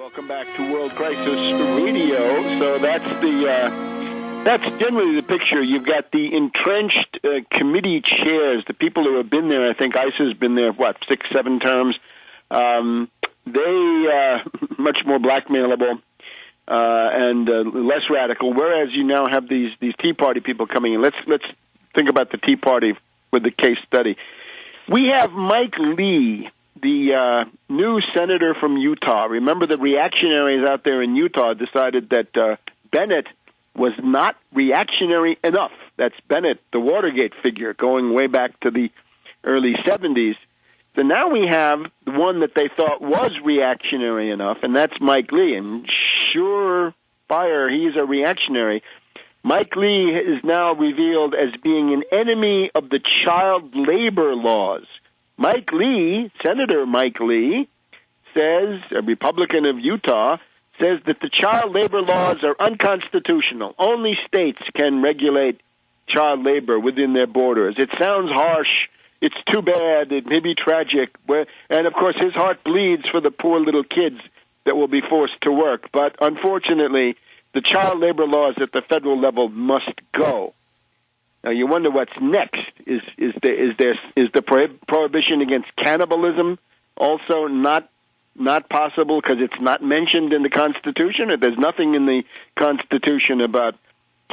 Welcome back to World Crisis Radio. So that's generally the picture. You've got the entrenched committee chairs, the people who have been there. I think ICE has been there, 6, 7 terms. They much more blackmailable and less radical. Whereas you now have these Tea Party people coming in. Let's think about the Tea Party with the case study. We have Mike Lee, the new senator from Utah. Remember, the reactionaries out there in Utah decided that Bennett was not reactionary enough. That's Bennett, the Watergate figure, going way back to the early 70s. So now we have the one that they thought was reactionary enough, and that's Mike Lee. And sure fire, he's a reactionary. Mike Lee is now revealed as being an enemy of the child labor laws. Mike Lee, Senator Mike Lee, says, a Republican of Utah, says that the child labor laws are unconstitutional. Only states can regulate child labor within their borders. It sounds harsh. It's too bad. It may be tragic. And, of course, his heart bleeds for the poor little kids that will be forced to work. But, unfortunately, the child labor laws at the federal level must go. Now, you wonder what's next. Is the prohibition against cannibalism also not possible because it's not mentioned in the Constitution? Or there's nothing in the Constitution about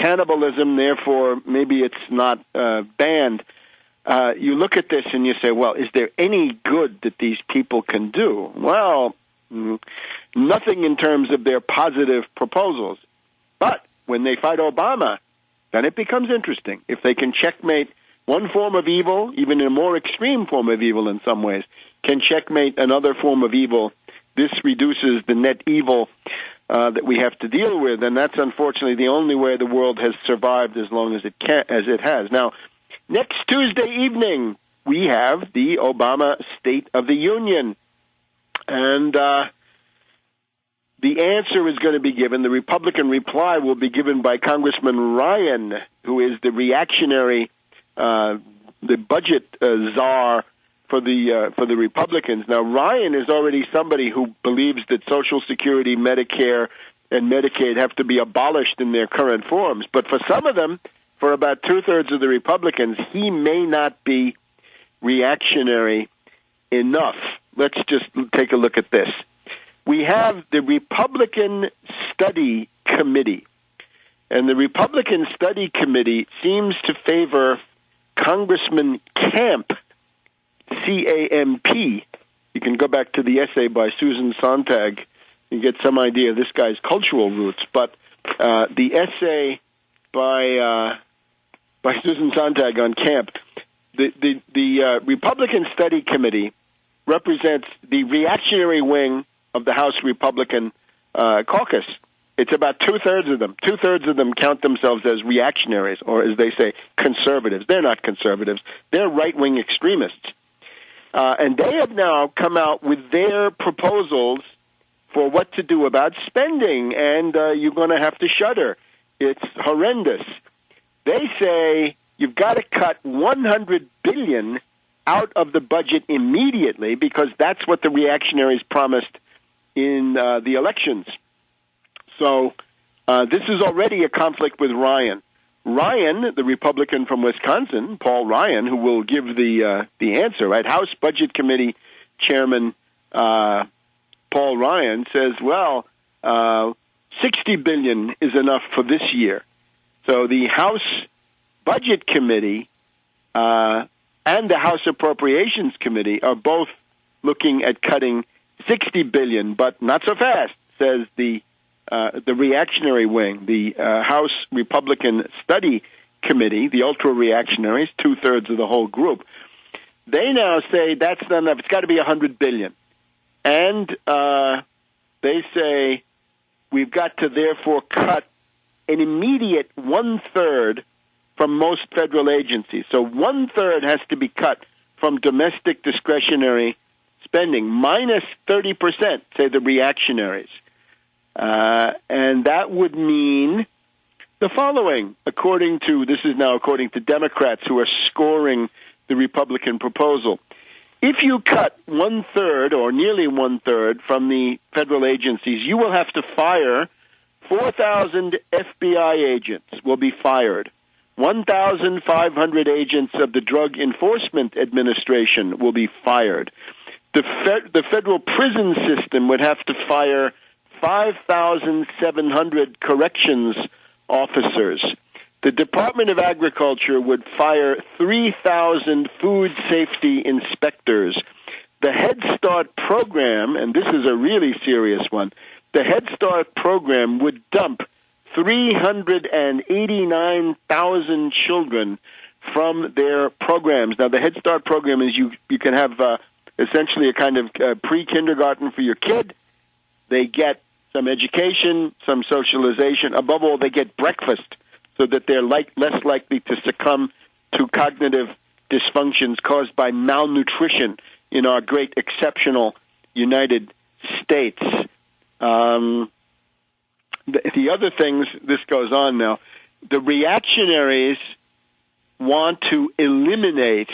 cannibalism, therefore maybe it's not banned. You look at this and you say, well, is there any good that these people can do? Well, nothing in terms of their positive proposals. But when they fight Obama, then it becomes interesting. If they can checkmate one form of evil, even a more extreme form of evil in some ways, can checkmate another form of evil, this reduces the net evil that we have to deal with, and that's unfortunately the only way the world has survived as long as it has. Now, next Tuesday evening, we have the Obama State of the Union, and the answer is going to be given. The Republican reply will be given by Congressman Ryan, who is the reactionary, the budget czar for the Republicans. Now, Ryan is already somebody who believes that Social Security, Medicare, and Medicaid have to be abolished in their current forms. But for some of them, for about two-thirds of the Republicans, he may not be reactionary enough. Let's just take a look at this. We have the Republican Study Committee, and the Republican Study Committee seems to favor Congressman Camp, C-A-M-P. You can go back to the essay by Susan Sontag and get some idea of this guy's cultural roots. But the essay by Susan Sontag on Camp, the Republican Study Committee represents the reactionary wing of the House Republican caucus. It's about two-thirds of them. Two-thirds of them count themselves as reactionaries, or as they say, conservatives. They're not conservatives. They're right-wing extremists. And they have now come out with their proposals for what to do about spending, and you're going to have to shudder. It's horrendous. They say you've got to cut $100 billion out of the budget immediately because that's what the reactionaries promised in the elections. So this is already a conflict with Ryan. Ryan, the Republican from Wisconsin, Paul Ryan, who will give the answer, right? House Budget Committee Chairman Paul Ryan says, well, $60 billion is enough for this year. So the House Budget Committee and the House Appropriations Committee are both looking at cutting $60 billion, but not so fast, says the reactionary wing, the House Republican Study Committee, the ultra-reactionaries, two-thirds of the whole group. They now say that's not enough. It's got to be $100 billion. And they say we've got to therefore cut an immediate one-third from most federal agencies. So one-third has to be cut from domestic discretionary spending, minus 30%, say the reactionaries. And that would mean the following, according to Democrats who are scoring the Republican proposal. If you cut 1/3 or nearly 1/3 from the federal agencies, you will have to fire 4,000 FBI agents will be fired. 1,500 agents of the Drug Enforcement Administration will be fired. The federal prison system would have to fire 5,700 corrections officers. The Department of Agriculture would fire 3,000 food safety inspectors. The Head Start program, and this is a really serious one, the Head Start program would dump 389,000 children from their programs. Now, the Head Start program is you can have essentially a kind of pre-kindergarten for your kid. They get some education, some socialization. Above all, they get breakfast so that they're less likely to succumb to cognitive dysfunctions caused by malnutrition in our great, exceptional United States. The other things, this goes on now, the reactionaries want to eliminate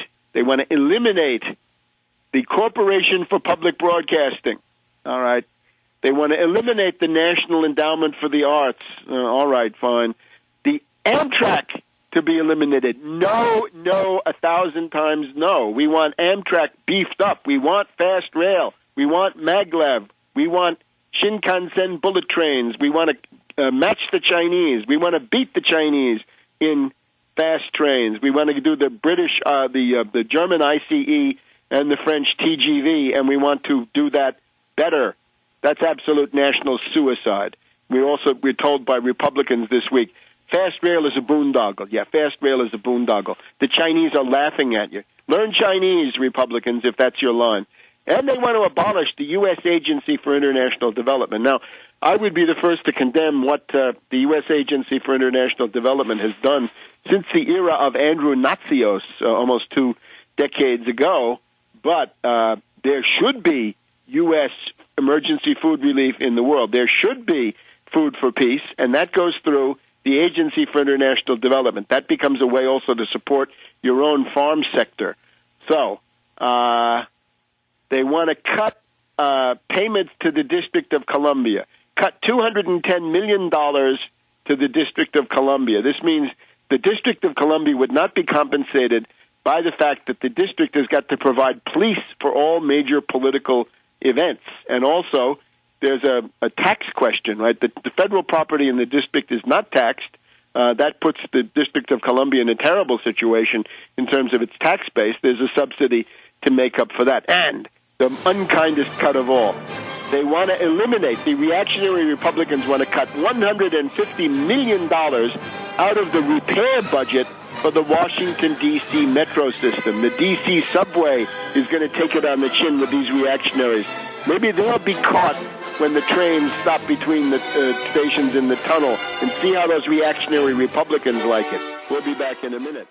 the Corporation for Public Broadcasting, all right? They want to eliminate the National Endowment for the Arts, all right, fine. The Amtrak to be eliminated. No, 1,000 times no. We want Amtrak beefed up. We want fast rail. We want maglev. We want Shinkansen bullet trains. We want to match the Chinese. We want to beat the Chinese in fast trains. We want to do the British, the German ICE and the French TGV, and we want to do that better. That's absolute national suicide. We're told by Republicans this week, fast rail is a boondoggle. Yeah, fast rail is a boondoggle. The Chinese are laughing at you. Learn Chinese, Republicans, if that's your line. And they want to abolish the U.S. Agency for International Development. Now, I would be the first to condemn what the U.S. Agency for International Development has done since the era of Andrew Natsios, almost 2 decades ago. But there should be U.S. emergency food relief in the world. There should be food for peace, and that goes through the Agency for International Development. That becomes a way also to support your own farm sector. So, they want to cut payments to the District of Columbia, cut $210 million to the District of Columbia. This means the District of Columbia would not be compensated by the fact that the district has got to provide police for all major political events. And also, there's a tax question, right? The federal property in the district is not taxed. That puts the District of Columbia in a terrible situation in terms of its tax base. There's a subsidy to make up for that. And the unkindest cut of all, they want to eliminate, the reactionary Republicans want to cut $150 million out of the repair budget for the Washington, D.C. metro system. The D.C. subway is going to take it on the chin with these reactionaries. Maybe they'll be caught when the trains stop between the stations in the tunnel and see how those reactionary Republicans like it. We'll be back in a minute.